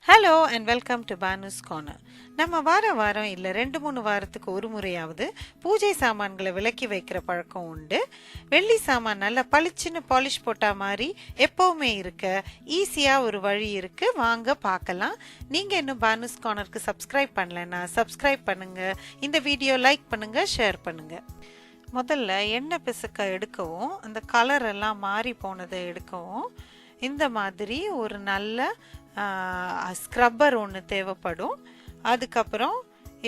Hello and welcome to Banu's corner. நம்ம வாரம் இல்லை 2-3 வாரத்துக்கு ஒரு முறையாவது பூஜை சாமான்களை விலக்கி வைக்கிற பழக்கம் உண்டு. வெள்ளி சாமான் நல்லா பளிச்சுன்னு பாலிஷ் போட்டா மாதிரி எப்பவுமே இருக்க ஈஸியாக ஒரு வழி இருக்கு. வாங்க பார்க்கலாம். நீங்கள் இன்னும் பானுஸ் கார்னருக்கு சப்ஸ்கிரைப் பண்ணலைன்னா சப்ஸ்கிரைப் பண்ணுங்க, இந்த வீடியோ லைக் பண்ணுங்க, ஷேர் பண்ணுங்க. முதல்ல எண்ணெய் பிசுக்க எடுக்கவும், அந்த கலர் எல்லாம் மாறி போனதை எடுக்கவும் இந்த மாதிரி ஒரு நல்ல ஸ்க்ரப்பர் ஒன்று தேவைப்படும். அதுக்கப்புறம்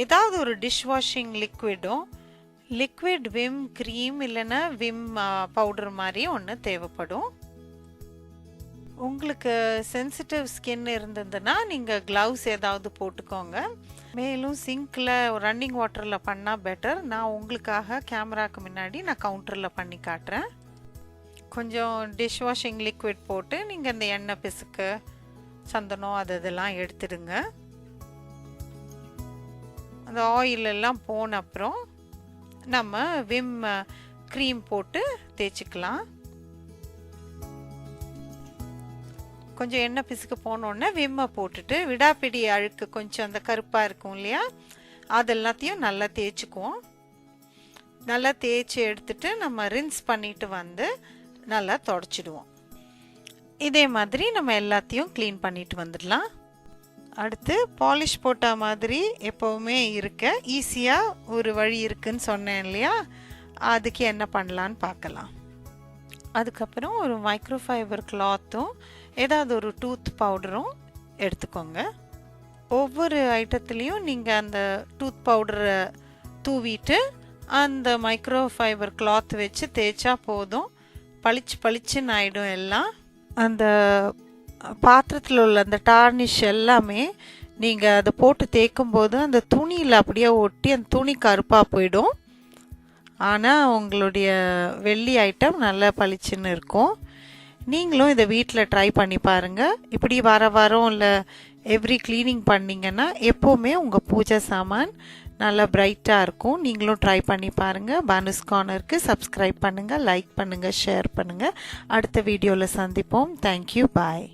ஏதாவது ஒரு dish washing liquid Vim cream இல்லைன்னா விம் பவுடர் மாதிரி ஒன்று தேவைப்படும். உங்களுக்கு சென்சிட்டிவ் ஸ்கின் இருந்ததுன்னா நீங்கள் க்ளவுஸ் ஏதாவது போட்டுக்கோங்க. மேலும் சிங்கில் ரன்னிங் வாட்டரில் பண்ணால் பெட்டர். நான் உங்களுக்காக கேமராக்கு முன்னாடி நான் கவுண்டரில் பண்ணி காட்டுறேன். கொஞ்சம் டிஷ் வாஷிங் லிக்விட் போட்டு நீங்கள் இந்த எண்ணெய் பிசுக்கு சந்தனம் அதெல்லாம் எடுத்துடுங்க. அந்த ஆயில் எல்லாம் போன அப்புறம் நம்ம விம் க்ரீம் போட்டு தேய்ச்சிக்கலாம். கொஞ்சம் எண்ணெய் பிசுக்கு போனோடனே விம்மை போட்டுட்டு விடாப்பிடி அழுக்கு கொஞ்சம் அந்த கருப்பாக இருக்கும் இல்லையா, அதெல்லாத்தையும் நல்லா தேய்ச்சிக்குவோம். நல்லா தேய்ச்சி எடுத்துட்டு நம்ம ரின்ஸ் பண்ணிட்டு வந்து நல்லா தொடச்சிடுவோம். இதே மாதிரி நம்ம எல்லாத்தையும் க்ளீன் பண்ணிட்டு வந்துடலாம். அடுத்து பாலிஷ் போட்ட மாதிரி எப்போவுமே இருக்க ஈஸியாக ஒரு வழி இருக்குன்னு சொன்னேன் இல்லையா, அதுக்கு என்ன பண்ணலான்னு பார்க்கலாம். அதுக்கப்புறம் ஒரு மைக்ரோஃபைபர் கிளாத்தும் ஏதாவது ஒரு டூத் பவுடரும் எடுத்துக்கோங்க. ஒவ்வொரு ஐட்டத்துலேயும் நீங்கள் அந்த டூத் பவுடரை தூவிட்டு அந்த மைக்ரோஃபைபர் கிளாத் வச்சு தேய்ச்சா போதும். பளிச்சுன்னு ஆகிடும். எல்லாம் அந்த பாத்திரத்தில் உள்ள அந்த டார்னிஷ் எல்லாமே நீங்கள் அதை போட்டு தேய்க்கும் போது அந்த துணியில் அப்படியே ஒட்டி அந்த துணி கருப்பாக போயிடும். ஆனால் உங்களுடைய வெள்ளி ஐட்டம் நல்லா பளிச்சுன்னு இருக்கும். நீங்களும் இதை வீட்டில் ட்ரை பண்ணி பாருங்கள். இப்படி வாரம் இல்லை எவ்ரி க்ளீனிங் பண்ணிங்கன்னா எப்போவுமே உங்கள் பூஜை சாமான் நல்லா பிரைட்டாக இருக்கும். நீங்களும் ட்ரை பண்ணி பாருங்கள். பானுஸ் கார்னருக்கு சப்ஸ்கிரைப் பண்ணுங்கள், லைக் பண்ணுங்கள், ஷேர் பண்ணுங்கள். அடுத்த வீடியோவில் சந்திப்போம். தேங்க்யூ, பாய்.